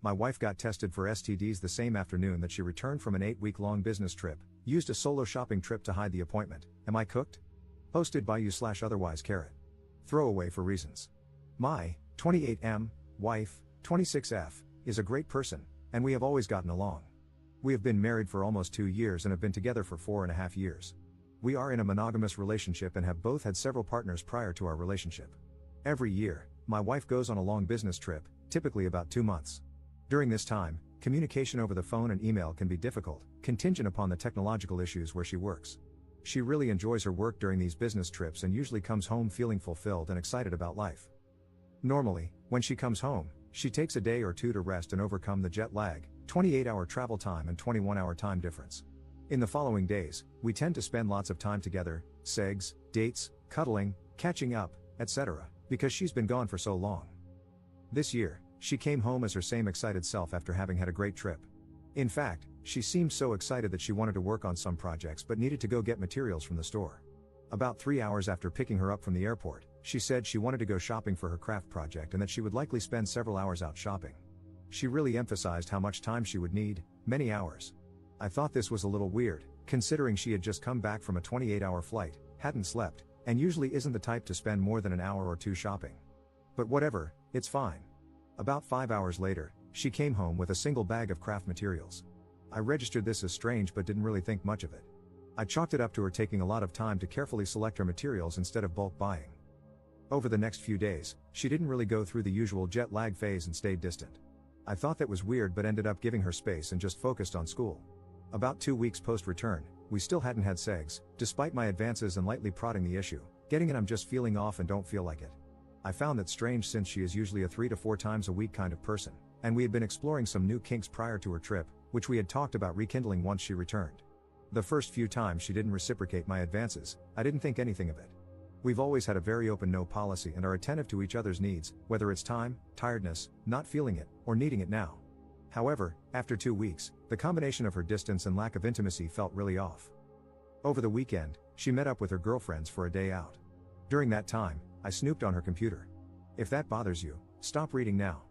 My wife got tested for STDs the same afternoon that she returned from an 8-week-long business trip, used a solo shopping trip to hide the appointment. Am I cooked? Posted by you/otherwise. Throwaway for reasons. My 28M wife, 26F, is a great person, and we have always gotten along. We have been married for almost 2 years and have been together for 4.5 years. We are in a monogamous relationship and have both had several partners prior to our relationship. Every year, my wife goes on a long business trip, typically about 2 months. During this time, communication over the phone and email can be difficult, contingent upon the technological issues where she works. She really enjoys her work during these business trips and usually comes home feeling fulfilled and excited about life. Normally, when she comes home, she takes a day or two to rest and overcome the jet lag, 28-hour travel time and 21-hour time difference. In the following days, we tend to spend lots of time together, segs, dates, cuddling, catching up, etc., because she's been gone for so long. This year, she came home as her same excited self after having had a great trip. In fact, she seemed so excited that she wanted to work on some projects but needed to go get materials from the store. About 3 hours after picking her up from the airport, she said she wanted to go shopping for her craft project and that she would likely spend several hours out shopping. She really emphasized how much time she would need, many hours. I thought this was a little weird, considering she had just come back from a 28-hour flight, hadn't slept, and usually isn't the type to spend more than an hour or two shopping. But whatever, it's fine. About 5 hours later, she came home with a single bag of craft materials. I registered this as strange but didn't really think much of it. I chalked it up to her taking a lot of time to carefully select her materials instead of bulk buying. Over the next few days, she didn't really go through the usual jet lag phase and stayed distant. I thought that was weird but ended up giving her space and just focused on school. About 2 weeks post-return, we still hadn't had sex, despite my advances and lightly prodding the issue, getting it I'm just feeling off and don't feel like it. I found that strange since she is usually a 3 to 4 times a week kind of person, and we had been exploring some new kinks prior to her trip, which we had talked about rekindling once she returned. The first few times she didn't reciprocate my advances, I didn't think anything of it. We've always had a very open no policy and are attentive to each other's needs, whether it's time, tiredness, not feeling it, or needing it now. However, after 2 weeks, the combination of her distance and lack of intimacy felt really off. Over the weekend, she met up with her girlfriends for a day out. During that time, I snooped on her computer. If that bothers you, stop reading now.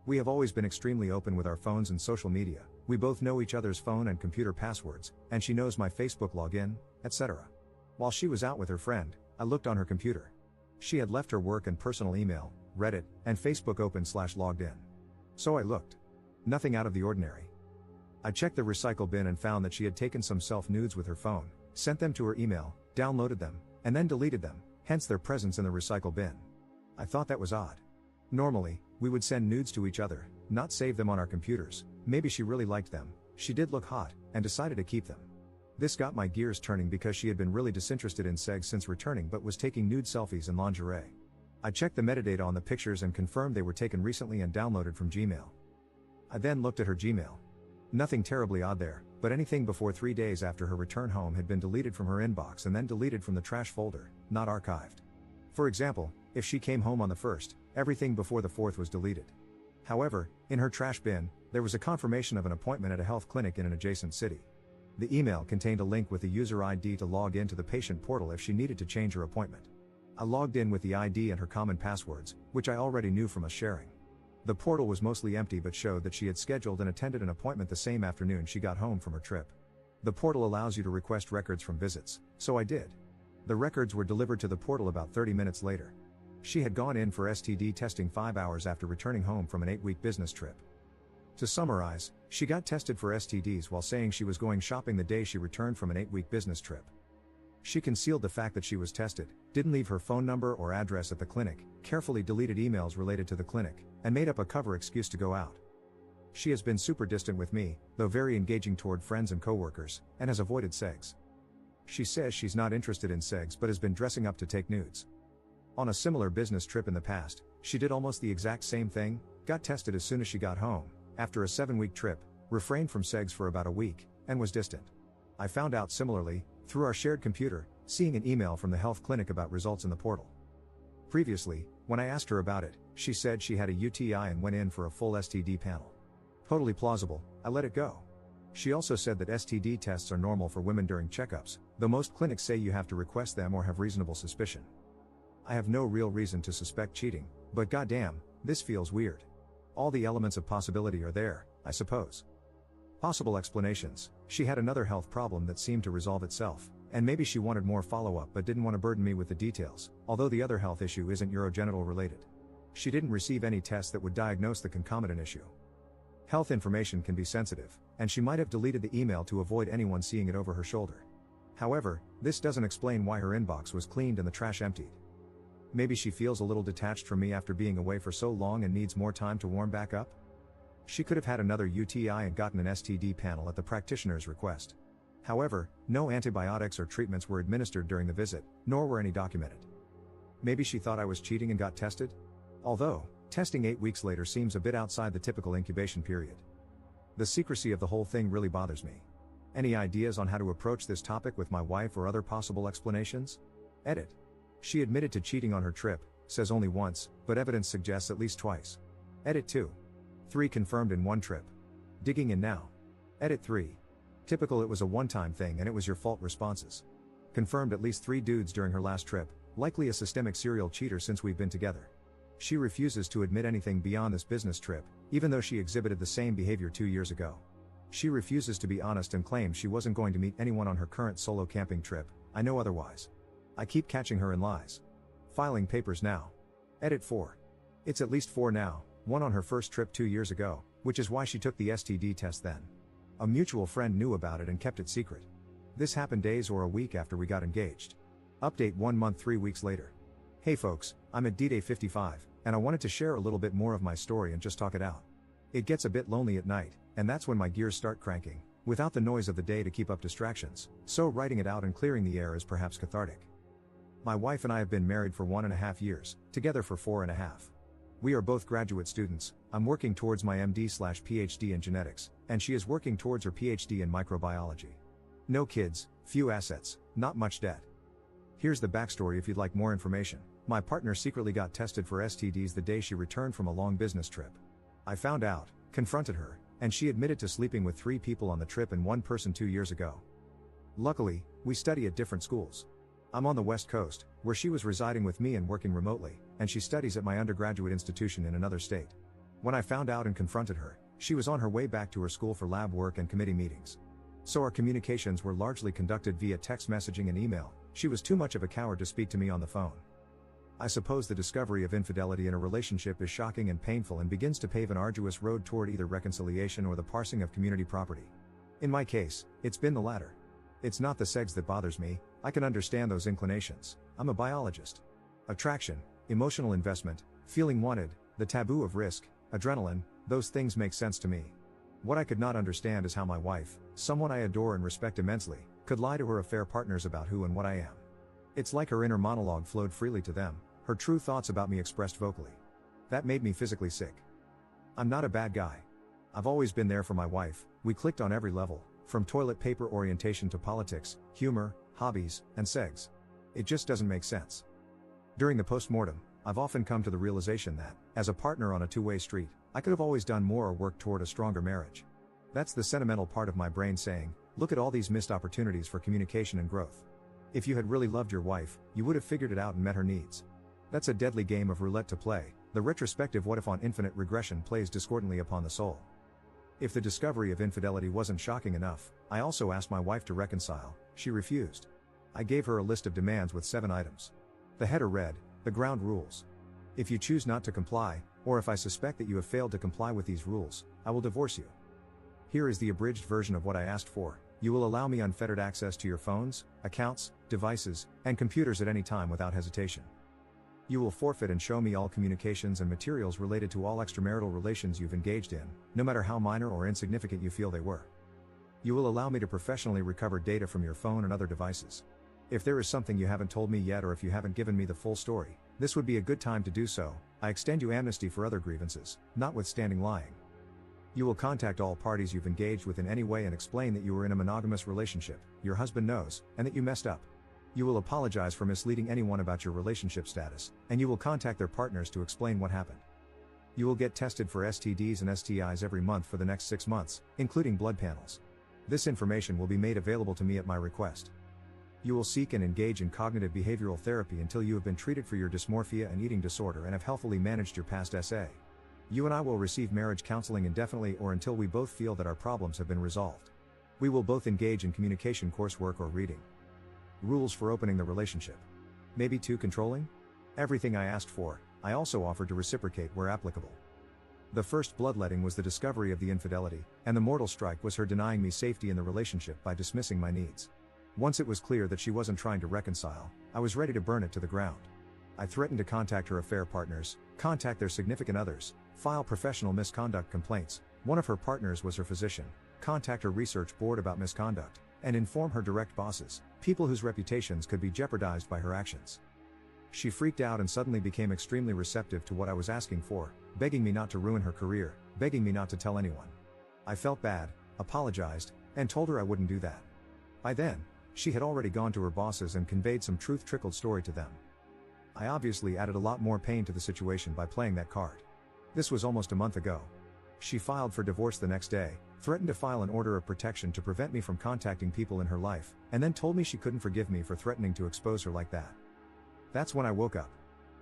We have always been extremely open with our phones and social media. We both know each other's phone and computer passwords, and she knows my Facebook login, etc. While she was out with her friend, I looked on her computer. She had left her work and personal email, Reddit, and Facebook open/logged in. So I looked. Nothing out of the ordinary. I checked the recycle bin and found that she had taken some self-nudes with her phone, sent them to her email, downloaded them, and then deleted them, hence their presence in the recycle bin. I thought that was odd. Normally, we would send nudes to each other, not save them on our computers. Maybe she really liked them, she did look hot, and decided to keep them. This got my gears turning because she had been really disinterested in sex since returning but was taking nude selfies in lingerie. I checked the metadata on the pictures and confirmed they were taken recently and downloaded from Gmail. I then looked at her Gmail. Nothing terribly odd there, but anything before 3 days after her return home had been deleted from her inbox and then deleted from the trash folder, not archived. For example, if she came home on the 1st, everything before the 4th was deleted. However, in her trash bin, there was a confirmation of an appointment at a health clinic in an adjacent city. The email contained a link with the user ID to log into the patient portal if she needed to change her appointment. I logged in with the ID and her common passwords, which I already knew from us sharing. The portal was mostly empty but showed that she had scheduled and attended an appointment the same afternoon she got home from her trip. The portal allows you to request records from visits, so I did. The records were delivered to the portal about 30 minutes later. She had gone in for STD testing 5 hours after returning home from an 8-week business trip. To summarize, she got tested for STDs while saying she was going shopping the day she returned from an 8-week business trip. She concealed the fact that she was tested, didn't leave her phone number or address at the clinic, carefully deleted emails related to the clinic, and made up a cover excuse to go out. She has been super distant with me, though very engaging toward friends and coworkers, and has avoided sex. She says she's not interested in sex but has been dressing up to take nudes. On a similar business trip in the past, she did almost the exact same thing, got tested as soon as she got home, after a 7-week trip, refrained from sex for about a week, and was distant. I found out similarly, through our shared computer, seeing an email from the health clinic about results in the portal. Previously, when I asked her about it, she said she had a UTI and went in for a full STD panel. Totally plausible, I let it go. She also said that STD tests are normal for women during checkups, though most clinics say you have to request them or have reasonable suspicion. I have no real reason to suspect cheating, but goddamn, this feels weird. All the elements of possibility are there, I suppose. Possible explanations: she had another health problem that seemed to resolve itself, and maybe she wanted more follow-up but didn't want to burden me with the details, although the other health issue isn't urogenital related. She didn't receive any tests that would diagnose the concomitant issue. Health information can be sensitive, and she might have deleted the email to avoid anyone seeing it over her shoulder. However, this doesn't explain why her inbox was cleaned and the trash emptied. Maybe she feels a little detached from me after being away for so long and needs more time to warm back up? She could have had another UTI and gotten an STD panel at the practitioner's request. However, no antibiotics or treatments were administered during the visit, nor were any documented. Maybe she thought I was cheating and got tested? Although, testing 8 weeks later seems a bit outside the typical incubation period. The secrecy of the whole thing really bothers me. Any ideas on how to approach this topic with my wife or other possible explanations? Edit. She admitted to cheating on her trip, says only once, but evidence suggests at least twice. Edit 2. 3 confirmed in one trip. Digging in now. Edit 3. Typical, it was a one-time thing and it was your fault responses. Confirmed at least 3 dudes during her last trip, likely a systemic serial cheater since we've been together. She refuses to admit anything beyond this business trip, even though she exhibited the same behavior 2 years ago. She refuses to be honest and claims she wasn't going to meet anyone on her current solo camping trip. I know otherwise. I keep catching her in lies. Filing papers now. Edit 4. It's at least 4 now, 1 on her first trip 2 years ago, which is why she took the STD test then. A mutual friend knew about it and kept it secret. This happened days or a week after we got engaged. Update 1 month 3 weeks later. Hey folks, I'm at D-Day 55, and I wanted to share a little bit more of my story and just talk it out. It gets a bit lonely at night, and that's when my gears start cranking, without the noise of the day to keep up distractions, so writing it out and clearing the air is perhaps cathartic. My wife and I have been married for 1.5 years, together for 4.5. We are both graduate students. I'm working towards my MD/PhD in genetics, and she is working towards her PhD in microbiology. No kids, few assets, not much debt. Here's the backstory if you'd like more information. My partner secretly got tested for STDs the day she returned from a long business trip. I found out, confronted her, and she admitted to sleeping with 3 people on the trip and 1 person 2 years ago. Luckily, we study at different schools. I'm on the West Coast, where she was residing with me and working remotely, and she studies at my undergraduate institution in another state. When I found out and confronted her, she was on her way back to her school for lab work and committee meetings. So our communications were largely conducted via text messaging and email. She was too much of a coward to speak to me on the phone. I suppose the discovery of infidelity in a relationship is shocking and painful and begins to pave an arduous road toward either reconciliation or the parsing of community property. In my case, it's been the latter. It's not the sex that bothers me. I can understand those inclinations. I'm a biologist. Attraction, emotional investment, feeling wanted, the taboo of risk, adrenaline, those things make sense to me. What I could not understand is how my wife, someone I adore and respect immensely, could lie to her affair partners about who and what I am. It's like her inner monologue flowed freely to them, her true thoughts about me expressed vocally. That made me physically sick. I'm not a bad guy. I've always been there for my wife. We clicked on every level, from toilet paper orientation to politics, humor, hobbies, and sex. It just doesn't make sense. During the postmortem, I've often come to the realization that, as a partner on a two-way street, I could have always done more or worked toward a stronger marriage. That's the sentimental part of my brain saying, look at all these missed opportunities for communication and growth. If you had really loved your wife, you would have figured it out and met her needs. That's a deadly game of roulette to play. The retrospective what if on infinite regression plays discordantly upon the soul. If the discovery of infidelity wasn't shocking enough, I also asked my wife to reconcile. She refused. I gave her a list of demands with 7 items. The header read, the ground rules. If you choose not to comply, or if I suspect that you have failed to comply with these rules, I will divorce you. Here is the abridged version of what I asked for. You will allow me unfettered access to your phones, accounts, devices, and computers at any time without hesitation. You will forfeit and show me all communications and materials related to all extramarital relations you've engaged in, no matter how minor or insignificant you feel they were. You will allow me to professionally recover data from your phone and other devices. If there is something you haven't told me yet or if you haven't given me the full story, this would be a good time to do so. I extend you amnesty for other grievances, notwithstanding lying. You will contact all parties you've engaged with in any way and explain that you were in a monogamous relationship, your husband knows, and that you messed up. You will apologize for misleading anyone about your relationship status, and you will contact their partners to explain what happened. You will get tested for STDs and STIs every month for the next 6 months, including blood panels. This information will be made available to me at my request. You will seek and engage in cognitive behavioral therapy until you have been treated for your dysmorphia and eating disorder and have healthily managed your past SA. You and I will receive marriage counseling indefinitely or until we both feel that our problems have been resolved. We will both engage in communication coursework or reading. Rules for opening the relationship. Maybe too controlling? Everything I asked for, I also offered to reciprocate where applicable. The first bloodletting was the discovery of the infidelity, and the mortal strike was her denying me safety in the relationship by dismissing my needs. Once it was clear that she wasn't trying to reconcile, I was ready to burn it to the ground. I threatened to contact her affair partners, contact their significant others, file professional misconduct complaints, one of her partners was her physician, contact her research board about misconduct, and inform her direct bosses, people whose reputations could be jeopardized by her actions. She freaked out and suddenly became extremely receptive to what I was asking for, begging me not to ruin her career, begging me not to tell anyone. I felt bad, apologized, and told her I wouldn't do that. By then, she had already gone to her bosses and conveyed some truth-trickled story to them. I obviously added a lot more pain to the situation by playing that card. This was almost a month ago. She filed for divorce the next day, threatened to file an order of protection to prevent me from contacting people in her life, and then told me she couldn't forgive me for threatening to expose her like that. That's when I woke up.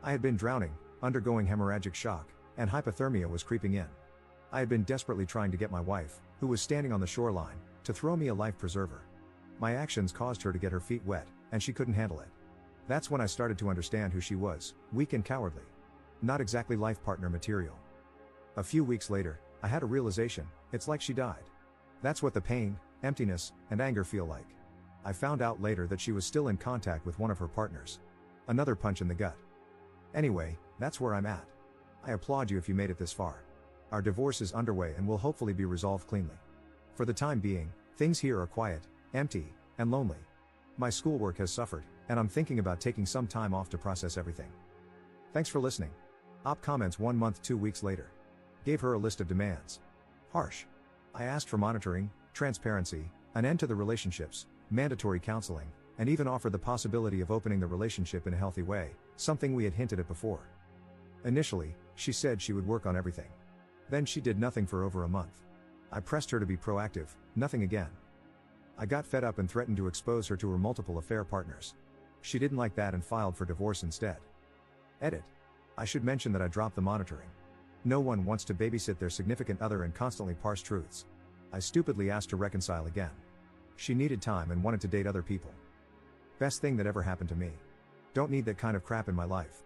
I had been drowning, undergoing hemorrhagic shock, and hypothermia was creeping in. I had been desperately trying to get my wife, who was standing on the shoreline, to throw me a life preserver. My actions caused her to get her feet wet, and she couldn't handle it. That's when I started to understand who she was, weak and cowardly. Not exactly life partner material. A few weeks later, I had a realization, it's like she died. That's what the pain, emptiness, and anger feel like. I found out later that she was still in contact with one of her partners. Another punch in the gut. Anyway, that's where I'm at. I applaud you if you made it this far. Our divorce is underway and will hopefully be resolved cleanly. For the time being, things here are quiet, empty, and lonely. My schoolwork has suffered, and I'm thinking about taking some time off to process everything. Thanks for listening. Op comments 1 month 2 weeks later. Gave her a list of demands. Harsh. I asked for monitoring, transparency, an end to the relationships, mandatory counseling, and even offered the possibility of opening the relationship in a healthy way, something we had hinted at before. Initially, she said she would work on everything. Then she did nothing for over a month. I pressed her to be proactive, nothing again. I got fed up and threatened to expose her to her multiple affair partners. She didn't like that and filed for divorce instead. Edit. I should mention that I dropped the monitoring. No one wants to babysit their significant other and constantly parse truths. I stupidly asked to reconcile again. She needed time and wanted to date other people. Best thing that ever happened to me. Don't need that kind of crap in my life.